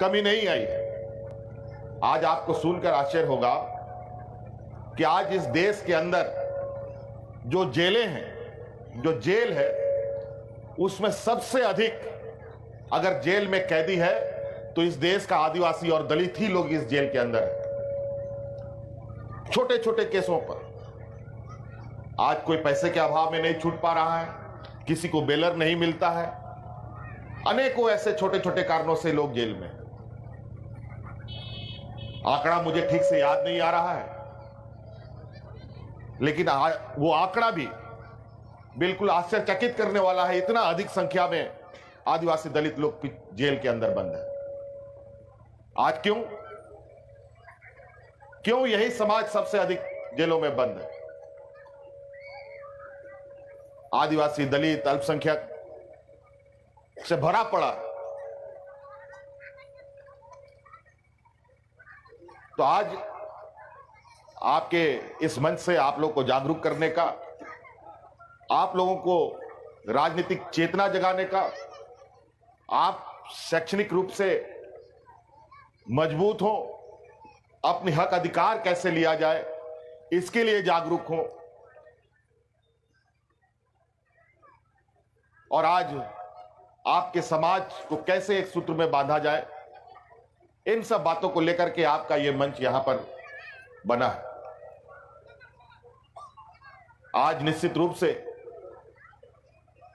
कमी नहीं आई है। आज आपको सुनकर आश्चर्य होगा कि आज इस देश के अंदर जो जेलें हैं, जो जेल है, उसमें सबसे अधिक अगर जेल में कैदी है तो इस देश का आदिवासी और दलित ही लोग इस जेल के अंदर है। छोटे छोटे केसों पर आज कोई पैसे के अभाव में नहीं छूट पा रहा है, किसी को बेलर नहीं मिलता है, अनेकों ऐसे छोटे छोटे कारणों से लोग जेल में। आंकड़ा मुझे ठीक से याद नहीं आ रहा है, लेकिन वो आंकड़ा भी बिल्कुल आश्चर्यचकित करने वाला है। इतना अधिक संख्या में आदिवासी दलित लोग जेल के अंदर बंद है। आज क्यों यही समाज सबसे अधिक जेलों में बंद है? आदिवासी, दलित, अल्पसंख्यक से भरा पड़ा। तो आज आपके इस मंच से आप लोग को जागरूक करने का, आप लोगों को राजनीतिक चेतना जगाने का, आप शैक्षणिक रूप से मजबूत हो, अपने हक अधिकार कैसे लिया जाए इसके लिए जागरूक हो, और आज आपके समाज को कैसे एक सूत्र में बांधा जाए, इन सब बातों को लेकर के आपका यह मंच यहां पर बना है। आज निश्चित रूप से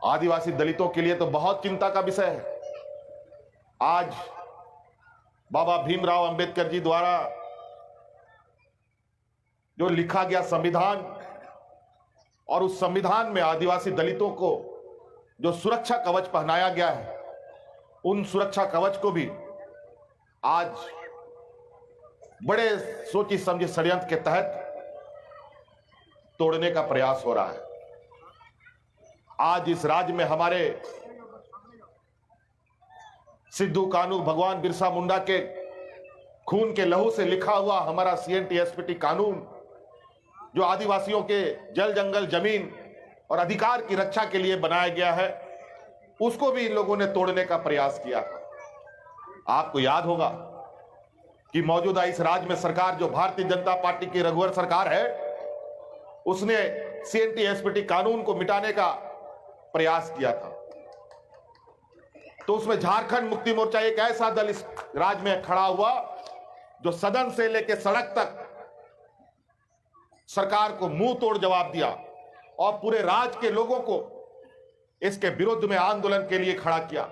आदिवासी दलितों के लिए तो बहुत चिंता का विषय है। आज बाबा भीमराव अंबेडकर जी द्वारा जो लिखा गया संविधान, और उस संविधान में आदिवासी दलितों को जो सुरक्षा कवच पहनाया गया है, उन सुरक्षा कवच को भी आज बड़े सोची समझी षड्यंत्र के तहत तोड़ने का प्रयास हो रहा है। आज इस राज्य में हमारे सिद्धू कानू, भगवान बिरसा मुंडा के खून के लहू से लिखा हुआ हमारा CNTSPT कानून, जो आदिवासियों के जल जंगल जमीन और अधिकार की रक्षा के लिए बनाया गया है, उसको भी इन लोगों ने तोड़ने का प्रयास किया। आपको याद होगा कि मौजूदा इस राज्य में सरकार, जो भारतीय जनता पार्टी की रघुवर सरकार है, उसने CNTSPT कानून को मिटाने का प्रयास किया था। तो उसमें झारखंड मुक्ति मोर्चा एक ऐसा दल इस राज्य में खड़ा हुआ जो सदन से लेकर सड़क तक सरकार को मुंह तोड़ जवाब दिया, और पूरे राज्य के लोगों को इसके विरुद्ध में आंदोलन के लिए खड़ा किया।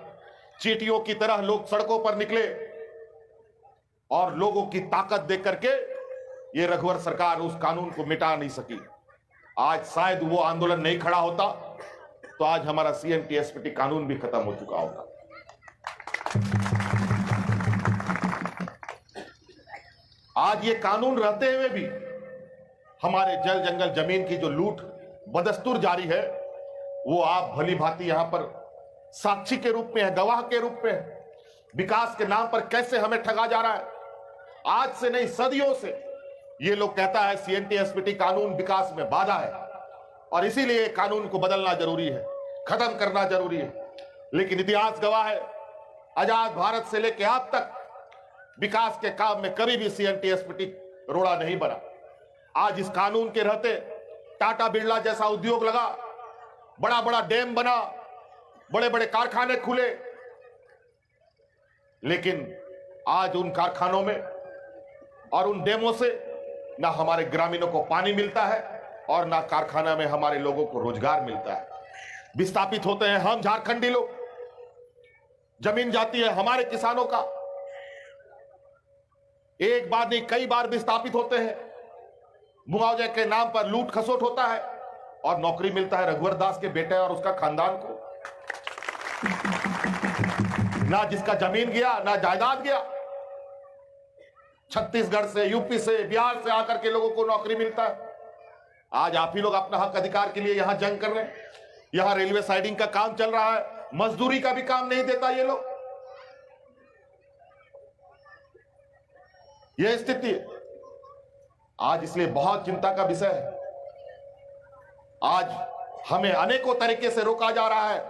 चींटियों की तरह लोग सड़कों पर निकले, और लोगों की ताकत देख करके ये रघुवर सरकार उस कानून को मिटा नहीं सकी। आज शायद वो आंदोलन नहीं खड़ा होता तो आज हमारा CNTSPT कानून भी खत्म हो चुका होगा। आज ये कानून रहते हुए भी हमारे जल जंगल जमीन की जो लूट बदस्तूर जारी है, वो आप भली भांति यहां पर साक्षी के रूप में है, गवाह के रूप में है। विकास के नाम पर कैसे हमें ठगा जा रहा है। आज से नहीं, सदियों से ये लोग कहता है CNTSPT कानून विकास में बाधा है, और इसीलिए कानून को बदलना जरूरी है, खत्म करना जरूरी है। लेकिन इतिहास गवाह है, आजाद भारत से लेकर आज तक विकास के काम में कभी भी CNTSPT रोड़ा नहीं बना। आज इस कानून के रहते टाटा बिरला जैसा उद्योग लगा, बड़ा बड़ा डैम बना, बड़े बड़े कारखाने खुले, लेकिन आज उन कारखानों में और उन डैमों से ना हमारे ग्रामीणों को पानी मिलता है, और ना कारखाना में हमारे लोगों को रोजगार मिलता है। विस्थापित होते हैं हम झारखंडी लोग, जमीन जाती है हमारे किसानों का, एक बार नहीं कई बार विस्थापित होते हैं। मुआवजे के नाम पर लूट खसोट होता है, और नौकरी मिलता है रघुवर दास के बेटे और उसका खानदान को। ना जिसका जमीन गया, ना जायदाद गया। छत्तीसगढ़ से, यूपी से, बिहार से आकर के लोगों को नौकरी मिलता है। आज आप ही लोग अपना हक अधिकार के लिए यहां जंग कर रहे हैं। यहां रेलवे साइडिंग का काम चल रहा है, मजदूरी का भी काम नहीं देता ये लोग। यह स्थिति है आज, इसलिए बहुत चिंता का विषय है। आज हमें अनेकों तरीके से रोका जा रहा है।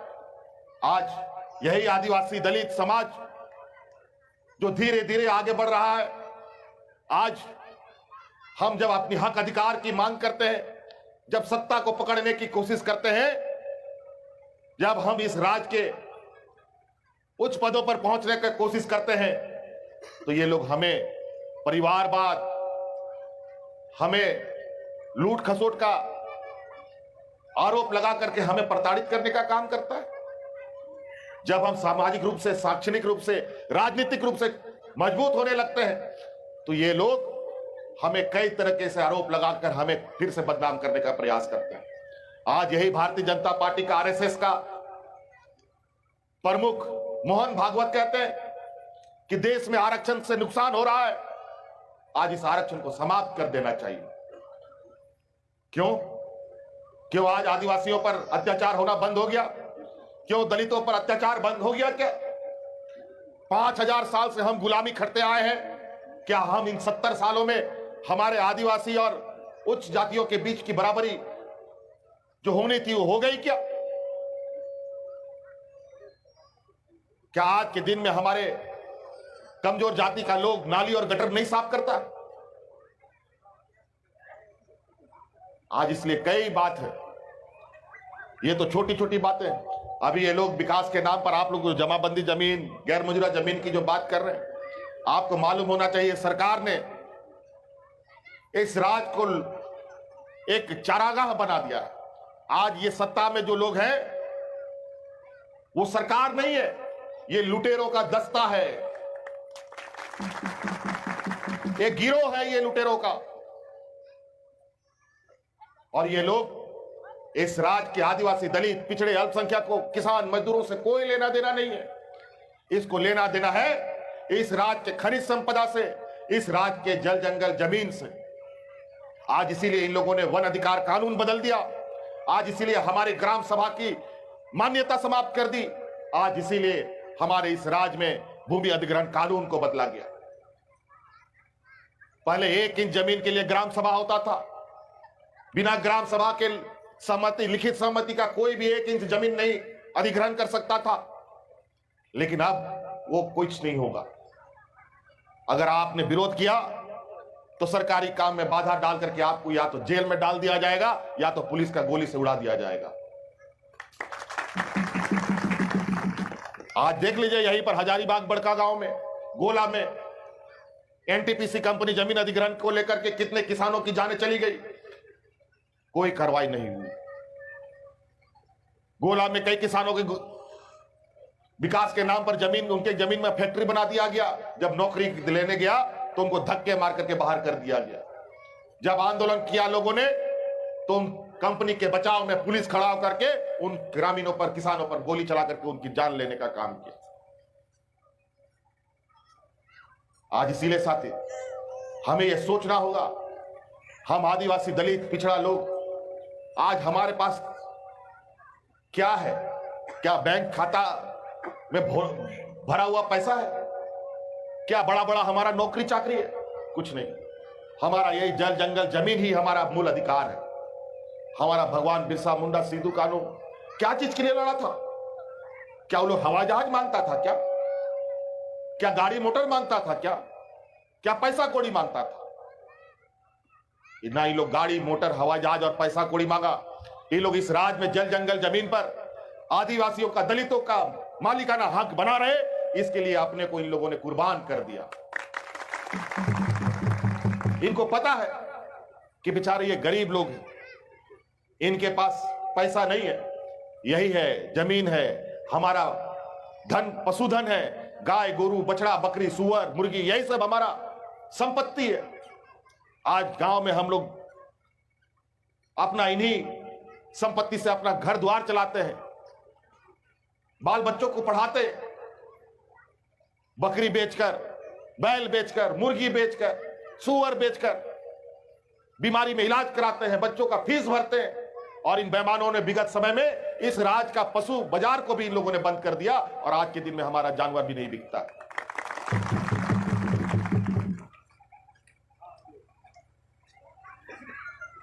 आज यही आदिवासी दलित समाज जो धीरे धीरे आगे बढ़ रहा है। आज हम जब अपनी हक अधिकार की मांग करते हैं, जब सत्ता को पकड़ने की कोशिश करते हैं, जब हम इस राज्य के उच्च पदों पर पहुंचने की कोशिश करते हैं, तो ये लोग हमें परिवारवाद, हमें लूट खसोट का आरोप लगा करके हमें प्रताड़ित करने का काम करता है। जब हम सामाजिक रूप से, शैक्षणिक रूप से, राजनीतिक रूप से मजबूत होने लगते हैं, तो ये लोग हमें कई तरीके से आरोप लगाकर हमें फिर से बदनाम करने का प्रयास करते हैं। आज यही भारतीय जनता पार्टी का, आरएसएस का प्रमुख मोहन भागवत कहते हैं कि देश में आरक्षण से नुकसान हो रहा है, आज इस आरक्षण को समाप्त कर देना चाहिए। क्यों आज आदिवासियों पर अत्याचार होना बंद हो गया? क्यों दलितों पर अत्याचार बंद हो गया? क्या 5000 साल से हम गुलामी खटते आए हैं? क्या हम इन 70 सालों में हमारे आदिवासी और उच्च जातियों के बीच की बराबरी जो होनी थी वो हो गई क्या? क्या आज के दिन में हमारे कमजोर जाति का लोग नाली और गटर नहीं साफ करता? आज इसलिए कई बात है, ये तो छोटी छोटी बातें। अभी ये लोग विकास के नाम पर, आप लोग जमाबंदी जमीन, गैर मंजूरा जमीन की जो बात कर रहे हैं, आपको मालूम होना चाहिए सरकार ने इस राज्य को एक चारागाह बना दिया। आज ये सत्ता में जो लोग हैं वो सरकार नहीं है, ये लुटेरों का दस्ता है, ये गिरोह है ये लुटेरों का। और ये लोग इस राज्य के आदिवासी, दलित, पिछड़े, अल्पसंख्यकों, किसान, मजदूरों से कोई लेना देना नहीं है। इसको लेना देना है इस राज्य के खनिज संपदा से, इस राज्य के जल जंगल जमीन से। आज इसीलिए इन लोगों ने वन अधिकार कानून बदल दिया, आज इसीलिए हमारे ग्राम सभा की मान्यता समाप्त कर दी, आज इसीलिए हमारे इस राज्य में भूमि अधिग्रहण कानून को बदला गया। पहले 1 इंच जमीन के लिए ग्राम सभा होता था, बिना ग्राम सभा के सहमति, लिखित सहमति का कोई भी 1 इंच जमीन नहीं अधिग्रहण कर सकता था। लेकिन अब वो कुछ नहीं होगा। अगर आपने विरोध किया तो सरकारी काम में बाधा डाल करके आपको या तो जेल में डाल दिया जाएगा या तो पुलिस का गोली से उड़ा दिया जाएगा। आज देख लीजिए, यहीं पर हजारीबाग बड़का गांव में, गोला में एनटीपीसी कंपनी जमीन अधिग्रहण को लेकर के कितने किसानों की जानें चली गई, कोई कार्रवाई नहीं हुई। गोला में कई किसानों के विकास के नाम पर जमीन, उनके जमीन में फैक्ट्री बना दिया गया। जब नौकरी लेने गया तो उनको धक्के मार करके बाहर कर दिया गया। जब आंदोलन किया लोगों ने तो उन कंपनी के बचाव में पुलिस खड़ा होकर के उन ग्रामीणों पर, किसानों पर गोली चला करके उनकी जान लेने का काम किया। आज इसीलिए साथी हमें यह सोचना होगा, हम आदिवासी, दलित, पिछड़ा लोग, आज हमारे पास क्या है? क्या बैंक खाता में भरा हुआ पैसा है? क्या बड़ा बड़ा हमारा नौकरी चाकरी है? कुछ नहीं। हमारा यही जल जंगल जमीन ही हमारा मूल अधिकार है। हमारा भगवान बिरसा मुंडा सिद्धू कानू क्या चीज के लिए लड़ा था? क्या वो लोग हवाई जहाज मांगता था क्या? क्या गाड़ी मोटर मांगता था क्या? क्या पैसा कौड़ी मांगता था? ना ये लोग गाड़ी मोटर, हवाई जहाज और पैसा कौड़ी मांगा। ये लोग इस राज्य में जल जंगल जमीन पर आदिवासियों का, दलितों का मालिकाना हक बना रहे, इसके लिए अपने को इन लोगों ने कुर्बान कर दिया। इनको पता है कि बेचारे ये गरीब लोग हैं, इनके पास पैसा नहीं है, यही है, जमीन है, हमारा धन पशुधन है, गाय, गोरू, बछड़ा, बकरी, सुअर, मुर्गी, यही सब हमारा संपत्ति है। आज गांव में हम लोग अपना इन्हीं संपत्ति से अपना घर द्वार चलाते हैं, बाल बच्चों को पढ़ाते, बकरी बेचकर, बैल बेचकर, मुर्गी बेचकर, सुअर बेचकर बीमारी में इलाज कराते हैं, बच्चों का फीस भरते हैं। और इन बेईमानों ने विगत समय में इस राज्य का पशु बाजार को भी इन लोगों ने बंद कर दिया और आज के दिन में हमारा जानवर भी नहीं बिकता।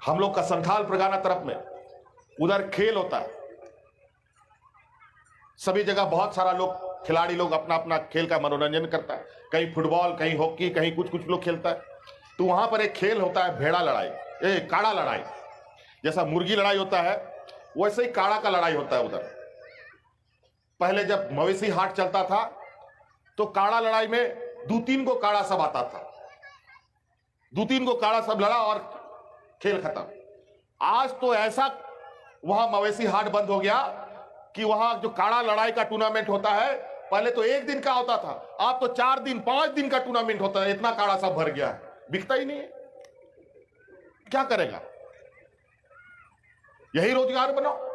हम लोग का संथाल परगना तरफ में उधर खेल होता है, सभी जगह बहुत सारा लोग खिलाड़ी लोग अपना अपना खेल का मनोरंजन करता है, कहीं फुटबॉल, कहीं हॉकी, कहीं कुछ कुछ लोग खेलता है। तो वहां पर एक खेल होता है भेड़ा लड़ाई, काड़ा लड़ाई। जैसा मुर्गी लड़ाई होता है वैसे ही काड़ा का लड़ाई होता है उधर। पहले जब मवेशी हाट चलता था तो काड़ा लड़ाई में 2-3 को काड़ा सब आता था, 2-3 को काड़ा सब लड़ा और खेल खत्म। आज तो ऐसा वहां मवेशी हाट बंद हो गया कि वहां जो काड़ा लड़ाई का टूर्नामेंट होता है, पहले तो 1 दिन का होता था, अब तो 4 दिन 5 दिन का टूर्नामेंट होता है। इतना काड़ा सब भर गया है, बिकता ही नहीं है। क्या करेगा? यही रोजगार बनाओ।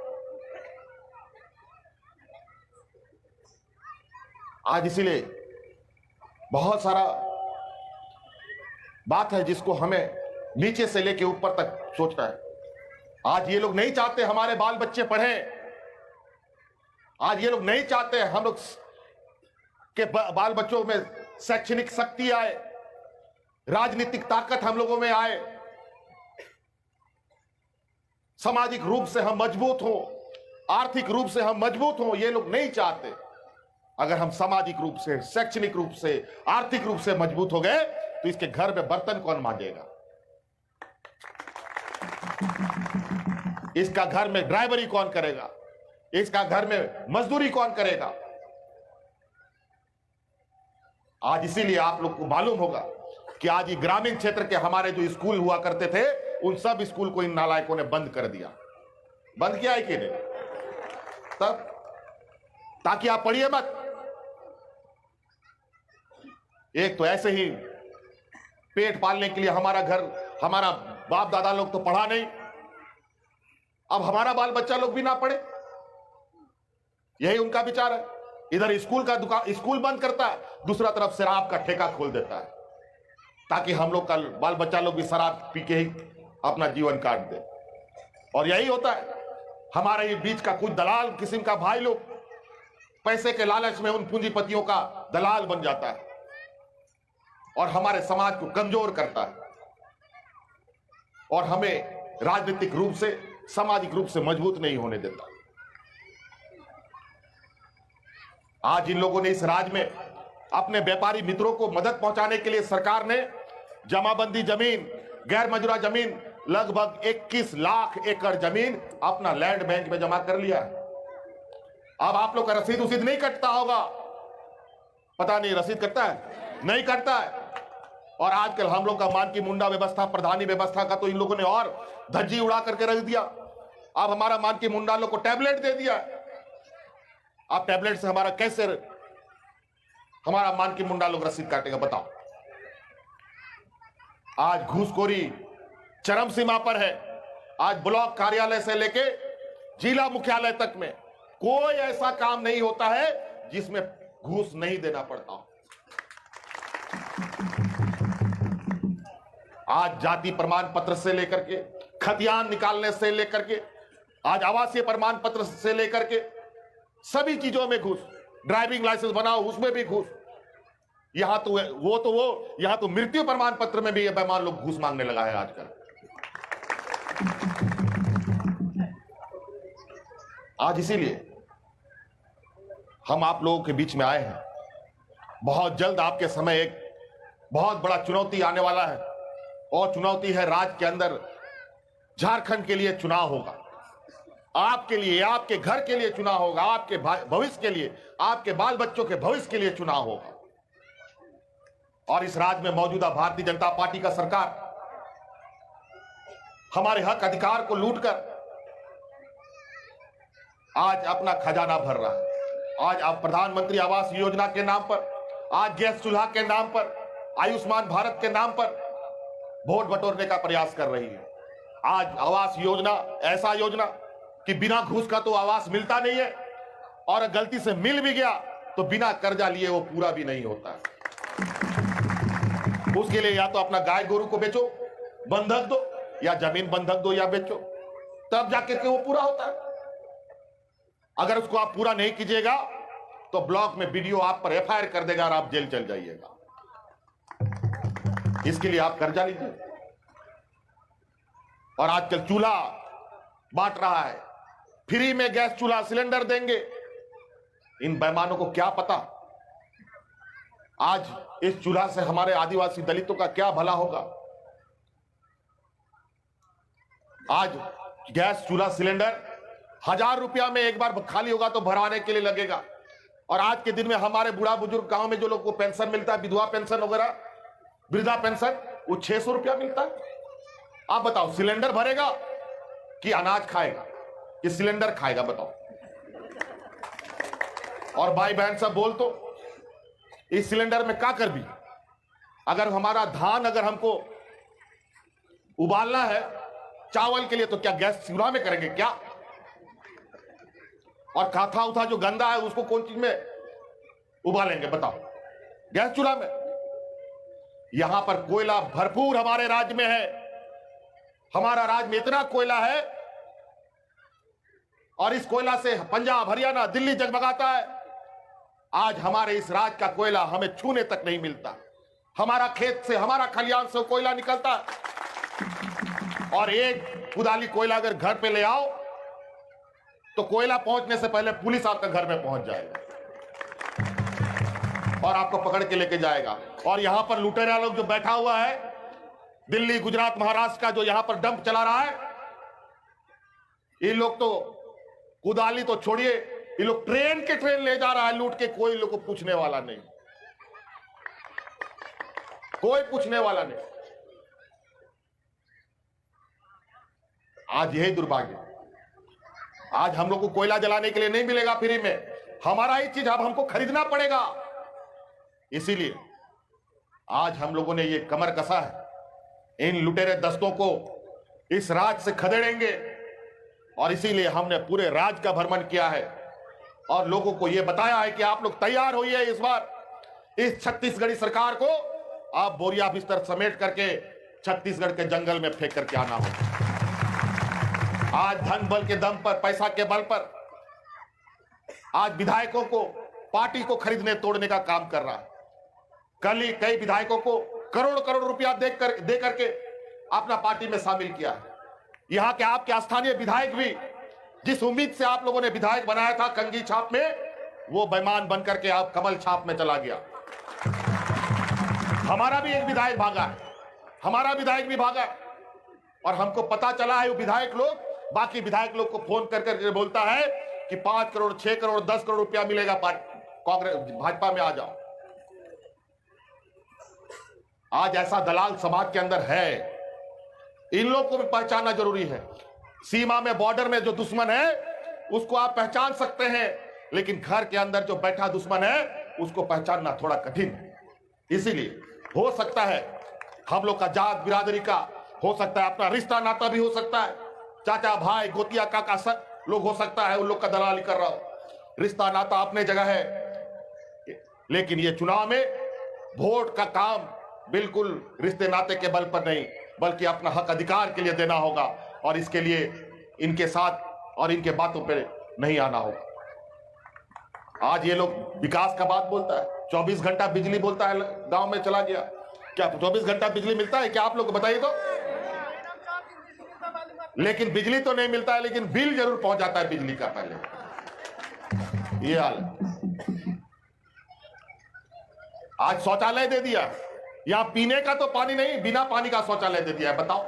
आज इसीलिए बहुत सारा बात है जिसको हमें नीचे से लेके ऊपर तक सोचना है। आज ये लोग नहीं चाहते हमारे बाल बच्चे पढ़ें, आज ये लोग नहीं चाहते हम लोग के बाल बच्चों में शैक्षणिक शक्ति आए, राजनीतिक ताकत हम लोगों में आए, सामाजिक रूप से हम मजबूत हो, आर्थिक रूप से हम मजबूत हो। ये लोग नहीं चाहते। अगर हम सामाजिक रूप से, शैक्षणिक रूप से, आर्थिक रूप से मजबूत हो गए तो इसके घर में बर्तन कौन मांजेगा? इसका घर में ड्राइवरी कौन करेगा? इसका घर में मजदूरी कौन करेगा? आज इसीलिए आप लोग को मालूम होगा कि आज ये ग्रामीण क्षेत्र के हमारे जो स्कूल हुआ करते थे, उन सब स्कूल को इन नालायकों ने बंद कर दिया। बंद किया है कि नहीं? तब ताकि आप पढ़िए मत। एक तो ऐसे ही पेट पालने के लिए हमारा घर, हमारा बाप दादा लोग तो पढ़ा नहीं, अब हमारा बाल बच्चा लोग भी ना पढ़े, यही उनका विचार है। इधर स्कूल का दुकान, स्कूल बंद करता है, दूसरा तरफ शराब का ठेका खोल देता है ताकि हम लोग का बाल बच्चा लोग भी शराब पी के ही अपना जीवन काट दे। और यही होता है, हमारे बीच का कुछ दलाल किस्म का भाई लोग पैसे के लालच में उन पूंजीपतियों का दलाल बन जाता है और हमारे समाज को कमजोर करता है और हमें राजनीतिक रूप से, सामाजिक रूप से मजबूत नहीं होने देता। आज इन लोगों ने इस राज्य में अपने व्यापारी मित्रों को मदद पहुंचाने के लिए सरकार ने जमाबंदी जमीन, गैर मंजूरा जमीन, लगभग 21 लाख एकड़ जमीन अपना लैंड बैंक में जमा कर लिया है। अब आप लोग का रसीद उसीद नहीं कटता होगा, पता नहीं रसीद कटता है, नहीं कटता है। और आजकल हम लोग का मान की मुंडा व्यवस्था, प्रधानी व्यवस्था का तो इन लोगों ने और धज्जी उड़ा करके रख दिया। अब हमारा मान की मुंडा लोग को टैबलेट दे दिया। अब टैबलेट से हमारा कैसे हमारा मान की मुंडा लोग रसीद काटेगा? बताओ। आज घूसखोरी चरम सीमा पर है। आज ब्लॉक कार्यालय से लेके जिला मुख्यालय तक में कोई ऐसा काम नहीं होता है जिसमें घूस नहीं देना पड़ता। आज जाति प्रमाण पत्र से लेकर के, खतियान निकालने से लेकर के, आज आवासीय प्रमाण पत्र से लेकर के सभी चीजों में घूस, ड्राइविंग लाइसेंस बनाओ उसमें भी घूस, यहां तो वो यहां तो मृत्यु प्रमाण पत्र में भी ये बेईमान लोग घूस मांगने लगा है आजकल। आज इसीलिए हम आप लोगों के बीच में आए हैं। बहुत जल्द आपके समय एक बहुत बड़ा चुनौती आने वाला है और चुनौती है राज्य के अंदर झारखंड के लिए चुनाव होगा। आपके लिए, आपके घर के लिए चुनाव होगा, आपके भविष्य के लिए, आपके बाल बच्चों के भविष्य के लिए चुनाव होगा। और इस राज्य में मौजूदा भारतीय जनता पार्टी का सरकार हमारे हक अधिकार को लूटकर आज अपना खजाना भर रहा है। आज आप प्रधानमंत्री आवास योजना के नाम पर, आज गैस चूल्हा के नाम पर, आयुष्मान भारत के नाम पर वोट बटोरने का प्रयास कर रही है। आज आवास योजना ऐसा योजना कि बिना घूस का तो आवास मिलता नहीं है, और गलती से मिल भी गया तो बिना कर्जा लिए वो पूरा भी नहीं होता है। उसके लिए या तो अपना गाय गोरू को बेचो, बंधक दो, या जमीन बंधक दो या बेचो, तब जाकर के वो पूरा होता है। अगर उसको आप पूरा नहीं कीजिएगा तो ब्लॉक में बीडीओ आप पर एफआईआर कर देगा और आप जेल चल जाइएगा। इसके लिए आप कर्जा लीजिए। और आजकल चूल्हा बांट रहा है, फ्री में गैस चूल्हा सिलेंडर देंगे, इन बेईमानों को क्या पता आज इस चूल्हा से हमारे आदिवासी दलितों का क्या भला होगा। आज गैस चूल्हा सिलेंडर 1000 रुपया में एक बार खाली होगा तो भरवाने के लिए लगेगा, और आज के दिन में हमारे बूढ़ा बुजुर्ग गांव में जो लोग को पेंशन मिलता है, विधवा पेंशन वगैरह, वृद्धा पेंशन, वो 600 रुपया मिलता है। आप बताओ सिलेंडर भरेगा कि अनाज खाएगा कि सिलेंडर खाएगा, बताओ। और भाई बहन सब बोल तो इस सिलेंडर में क्या कर भी, अगर हमारा धान अगर हमको उबालना है चावल के लिए तो क्या गैस चूल्हा में करेंगे क्या? और खाथा उथा जो गंदा है उसको कौन चीज में उबालेंगे बताओ? गैस चूल्हा में। यहां पर कोयला भरपूर हमारे राज्य में है, हमारा राज्य में इतना कोयला है, और इस कोयला से पंजाब हरियाणा दिल्ली जगमगाता है। आज हमारे इस राज्य का कोयला हमें छूने तक नहीं मिलता। हमारा खेत से, हमारा खलियान से कोयला निकलता है, और एक कुदाली कोयला अगर घर पे ले आओ तो कोयला पहुंचने से पहले पुलिस आपके घर में पहुंच जाएगा और आपको पकड़ के लेके जाएगा। और यहां पर लुटेरा लोग जो बैठा हुआ है, दिल्ली गुजरात महाराष्ट्र का, जो यहां पर डंप चला रहा है, ये लोग तो कुदाली तो छोड़िए, ये लोग ट्रेन के ट्रेन ले जा रहा है लूट के, कोई लोग को पूछने वाला नहीं, कोई पूछने वाला नहीं। आज यही दुर्भाग्य, आज हम लोग को कोयला जलाने के लिए नहीं मिलेगा फ्री में, हमारा ही चीज अब हमको खरीदना पड़ेगा। इसीलिए आज हम लोगों ने ये कमर कसा है, इन लुटेरे दस्तों को इस राज्य से खदेड़ेंगे, और इसीलिए हमने पूरे राज्य का भ्रमण किया है और लोगों को यह बताया है कि आप लोग तैयार होइए, इस बार इस छत्तीसगढ़ी सरकार को आप बोरिया बिस्तर समेट करके छत्तीसगढ़ के जंगल में फेंक करके आना होगा। आज धन बल के दम पर, पैसा के बल पर आज विधायकों को, पार्टी को खरीदने तोड़ने का काम कर रहा है। कल ही कई विधायकों को करोड़ करोड़ रुपया दे करके अपना पार्टी में शामिल किया है। यहां के आपके स्थानीय विधायक भी जिस उम्मीद से आप लोगों ने विधायक बनाया था कंगी छाप में, वो बेईमान बनकर के आप कमल छाप में चला गया। हमारा भी एक विधायक भागा है, हमारा विधायक भी भागा है, और हमको पता चला है वो विधायक लोग बाकी विधायक लोग को फोन कर करके बोलता है कि 5 करोड़ 6 करोड़ 10 करोड़ रुपया मिलेगा, कांग्रेस भाजपा में आ जाओ। आज ऐसा दलाल समाज के अंदर है, इन लोग को भी पहचानना जरूरी है। सीमा में, बॉर्डर में जो दुश्मन है उसको आप पहचान सकते हैं, लेकिन घर के अंदर जो बैठा दुश्मन है उसको पहचानना थोड़ा कठिन है। इसीलिए हो सकता है हम लोग का जात बिरादरी का, हो सकता है अपना रिश्ता नाता भी हो सकता है, चाचा भाई गोतिया काका सब लोग हो सकता है उन लोग का दलाली कर रहा हो, रिश्ता नाता अपने जगह है। लेकिन ये चुनाव में वोट का काम बिल्कुल रिश्ते नाते के बल पर नहीं, बल्कि अपना हक अधिकार के लिए देना होगा, और इसके लिए इनके साथ और इनके बातों पे नहीं आना होगा। आज ये लोग विकास का बात बोलता है, 24 घंटा बिजली बोलता है, गांव में चला गया, क्या 24 घंटा बिजली मिलता है क्या? आप लोग बताइए तो। लेकिन बिजली तो नहीं मिलता है, लेकिन बिल जरूर पहुंच जाता है बिजली का पहले। ये हाल। आज शौचालय दे दिया, यहां पीने का तो पानी नहीं, बिना पानी का शौचालय दे दिया है। बताओ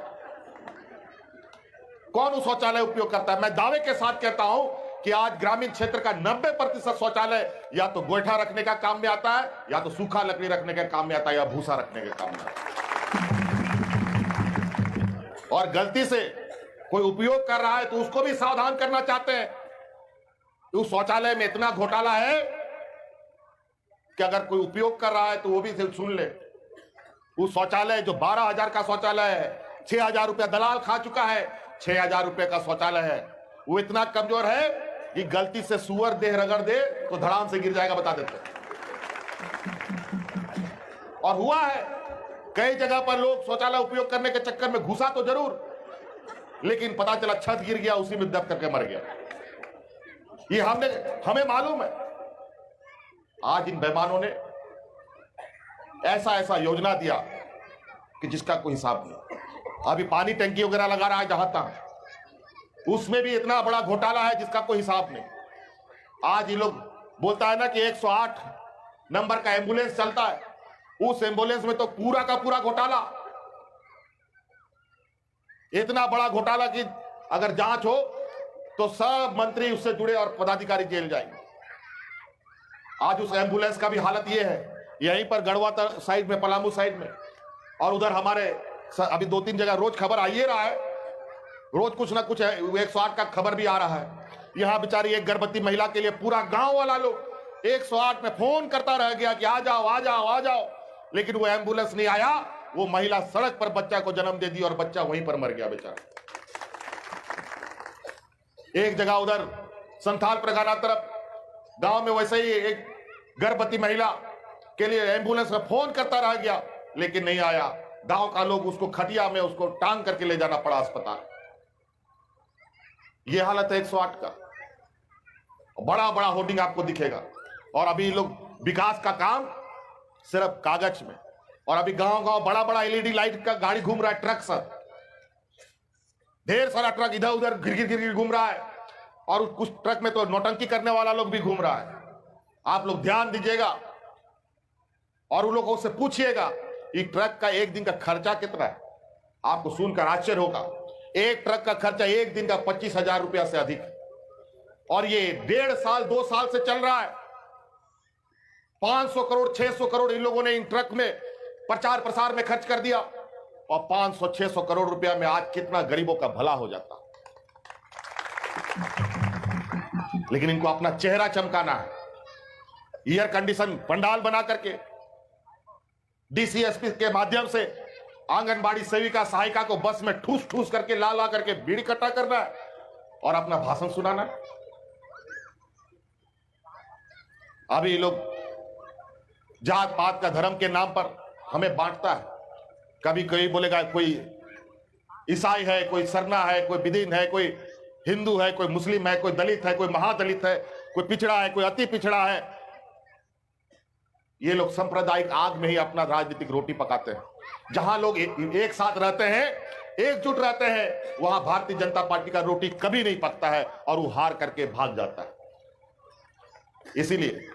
कौन उस शौचालय उपयोग करता है? मैं दावे के साथ कहता हूं कि आज ग्रामीण क्षेत्र का 90% शौचालय या तो गोईठा रखने का काम में आता है, या तो सूखा लकड़ी रखने के काम में आता है, या भूसा रखने के काम में आता है। और गलती से कोई उपयोग कर रहा है तो उसको भी सावधान करना चाहते हैं। तो उस शौचालय में इतना घोटाला है कि अगर कोई उपयोग कर रहा है तो वो भी सुन ले। उस शौचालय जो 12,000 का शौचालय है, 6,000 रुपया दलाल खा चुका है, 6,000 रुपए का शौचालय है, वो इतना कमजोर है कि गलती से सुअर देह रगड़ दे तो धड़ाम से गिर जाएगा, बता देते। और हुआ है कई जगह पर लोग शौचालय उपयोग करने के चक्कर में घुसा तो जरूर, लेकिन पता चला छत गिर गया, उसी में दब करके मर गया। ये हमें मालूम है। आज इन बेईमानों ने ऐसा ऐसा योजना दिया कि जिसका कोई हिसाब नहीं। अभी पानी टंकी वगैरह लगा रहा है जहां तक, उसमें भी इतना बड़ा घोटाला है जिसका कोई हिसाब नहीं। आज ये लोग बोलता है ना कि 108 नंबर का एम्बुलेंस चलता है, उस एम्बुलेंस में तो पूरा का पूरा घोटाला, इतना बड़ा घोटाला कि अगर जांच हो तो सब मंत्री उससे जुड़े और पदाधिकारी जेल जाएंगे। आज उस एम्बुलेंस का भी हालत यह है, यहीं पर गढ़वा साइड में, पलामू साइड में, और उधर हमारे अभी 2-3 जगह रोज खबर आइए रहा है, रोज कुछ ना कुछ 108 का खबर भी आ रहा है। यहां बेचारी एक गर्भवती महिला के लिए पूरा गांव वाला लोग 108 में फोन करता रह गया कि आ जाओ आ जाओ आ जाओ, लेकिन वो एम्बुलेंस नहीं आया। वो महिला सड़क पर बच्चा को जन्म दे दी और बच्चा वहीं पर मर गया बेचारा। एक जगह उधर संथाल परगना तरफ गांव में वैसे ही एक गर्भवती महिला के लिए एम्बुलेंस में फोन करता रह गया, लेकिन नहीं आया। गांव का लोग उसको खटिया में उसको टांग करके ले जाना पड़ा अस्पताल। यह हालत है 108 का। बड़ा बड़ा होर्डिंग आपको दिखेगा, और अभी लोग विकास का काम सिर्फ कागज में, और अभी गांव गांव बड़ा बड़ा एलईडी लाइट का गाड़ी घूम रहा है, ट्रक सब, ढेर सारा ट्रक इधर उधर गिर गिर घूम रहा है, और कुछ ट्रक में तो नौटंकी करने वाला लोग भी घूम रहा है। आप लोग ध्यान दीजिएगा और उन लोगों से पूछिएगा कि ट्रक का एक दिन का खर्चा कितना है। आपको सुनकर आश्चर्य होगा, एक ट्रक का खर्चा एक दिन का 25,000 रुपया से अधिक है, और ये 1.5 साल 2 साल से चल रहा है। 500 करोड़ 600 करोड़ इन लोगों ने इन ट्रक में प्रचार प्रसार में खर्च कर दिया, और 500-600 करोड़ रुपया में आज कितना गरीबों का भला हो जाता। लेकिन इनको अपना चेहरा चमकाना है, एयर कंडीशन पंडाल बना करके डीसीएसपी के माध्यम से आंगनबाड़ी सेविका सहायिका को बस में ठूस ठूस करके ला ला करके बीड़ी इकट्ठा करना है और अपना भाषण सुनाना है। अभी लोग जात पात का धर्म के नाम पर हमें बांटता है। कभी कोई बोलेगा कोई ईसाई है, कोई सरना है, कोई बिदीन है, कोई हिंदू है, कोई मुस्लिम है, कोई दलित है, कोई महादलित है, कोई पिछड़ा है, कोई अति पिछड़ा है। ये लोग सांप्रदायिक आग में ही अपना राजनीतिक रोटी पकाते हैं। जहां लोग एक साथ रहते हैं, एकजुट रहते हैं, वहां भारतीय जनता पार्टी का रोटी कभी नहीं पकता है और वो हार करके भाग जाता है। इसीलिए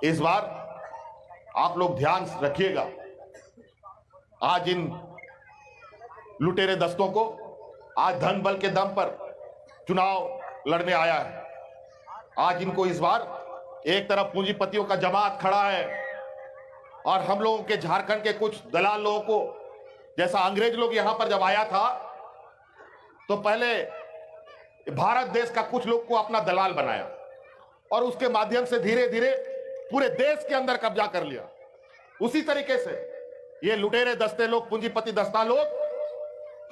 इस बार आप लोग ध्यान रखिएगा। आज इन लुटेरे दस्तों को आज धन बल के दम पर चुनाव लड़ने आया है। आज इनको इस बार एक तरफ पूंजीपतियों का जमात खड़ा है, और हम लोगों के झारखंड के कुछ दलाल लोगों को, जैसा अंग्रेज लोग यहां पर जब आया था तो पहले भारत देश का कुछ लोग को अपना दलाल बनाया, और उसके माध्यम से धीरे धीरे पूरे देश के अंदर कब्जा कर लिया। उसी तरीके से ये लुटेरे दस्ते लोग, पूंजीपति दस्ता लोग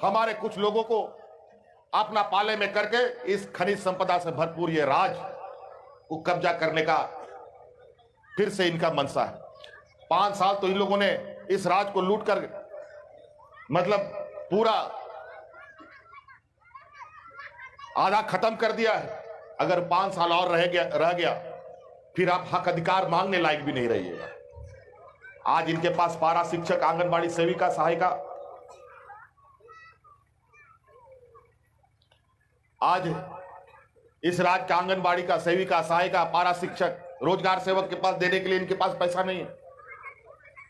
हमारे कुछ लोगों को अपना पाले में करके इस खनिज संपदा से भरपूर ये राज को कब्जा करने का फिर से इनका मनसा है। 5 साल तो इन लोगों ने इस राज को लूट कर मतलब पूरा आधा खत्म कर दिया है। अगर 5 साल और रह गया फिर आप हक अधिकार मांगने लायक भी नहीं रहिएगा। आज इनके पास पारा शिक्षक, आंगनबाड़ी सेविका, सहायिका, आज इस राज्य का आंगनबाड़ी का सेविका, सहायिका, पारा शिक्षक, रोजगार सेवक के पास देने के लिए इनके पास पैसा नहीं है,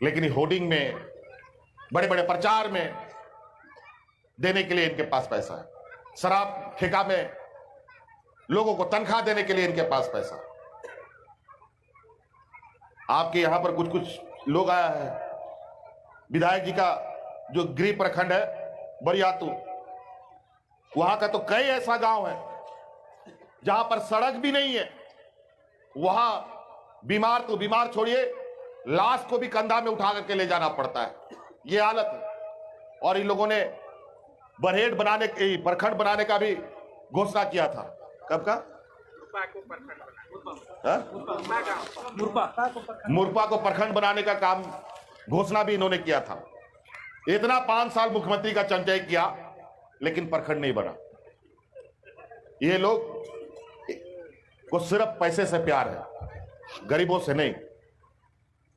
लेकिन होर्डिंग में, बड़े बड़े प्रचार में देने के लिए इनके पास पैसा है। शराब ठेका में लोगों को तनख्वाह देने के लिए इनके पास पैसा है। आपके यहां पर कुछ कुछ लोग आया है, विधायक जी का जो गृह प्रखंड है बरियातू, वहां का तो कई ऐसा गांव है जहां पर सड़क भी नहीं है। वहां बीमार तो बीमार छोड़िए, लाश को भी कंधा में उठा करके ले जाना पड़ता है। यह हालत है। और इन लोगों ने बरहेट बनाने, प्रखंड बनाने का भी घोषणा किया था। कब का? मुरपा को प्रखंड बनाने का काम घोषणा भी इन्होंने किया था। इतना 5 साल मुख्यमंत्री का चंचय किया, लेकिन प्रखंड नहीं बना। ये लोग को सिर्फ पैसे से प्यार है, गरीबों से नहीं।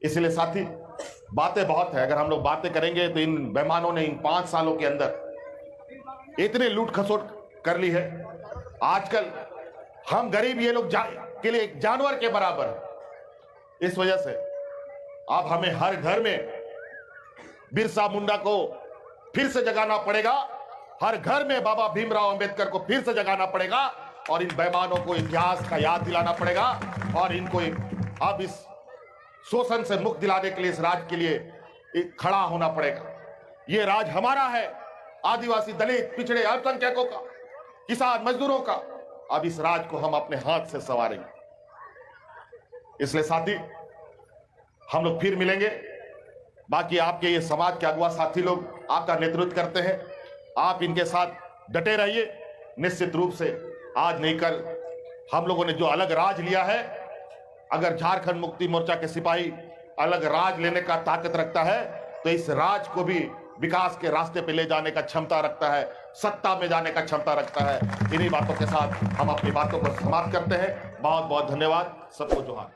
इसलिए साथी, बातें बहुत है। अगर हम लोग बातें करेंगे तो इन बेईमानों ने इन 5 सालों के अंदर इतने लूट खसोट कर ली है। आजकल हम गरीब ये लोग के लिए एक जानवर के बराबर है। इस वजह से अब हमें हर घर में बिरसा मुंडा को फिर से जगाना पड़ेगा, हर घर में बाबा भीमराव अंबेडकर को फिर से जगाना पड़ेगा और इन बेईमानों को इतिहास का याद दिलाना पड़ेगा और इनको अब इस शोषण से मुक्त दिलाने के लिए इस राज के लिए खड़ा होना पड़ेगा। ये राज हमारा है, आदिवासी, दलित, पिछड़े, अल्पसंख्यकों का, किसान, मजदूरों का। अब इस राज को हम अपने हाथ से संवारेंगे। इसलिए साथी, हम लोग फिर मिलेंगे। बाकी आपके ये समाज के अगुआ साथी लोग आपका नेतृत्व करते हैं, आप इनके साथ डटे रहिए। निश्चित रूप से आज नहीं कल हम लोगों ने जो अलग राज लिया है, अगर झारखंड मुक्ति मोर्चा के सिपाही अलग राज लेने का ताकत रखता है तो इस राज को भी विकास के रास्ते पे ले जाने का क्षमता रखता है, सत्ता में जाने का क्षमता रखता है। इन्हीं बातों के साथ हम अपनी बातों को समाप्त करते हैं। बहुत बहुत धन्यवाद, सबको जोहार।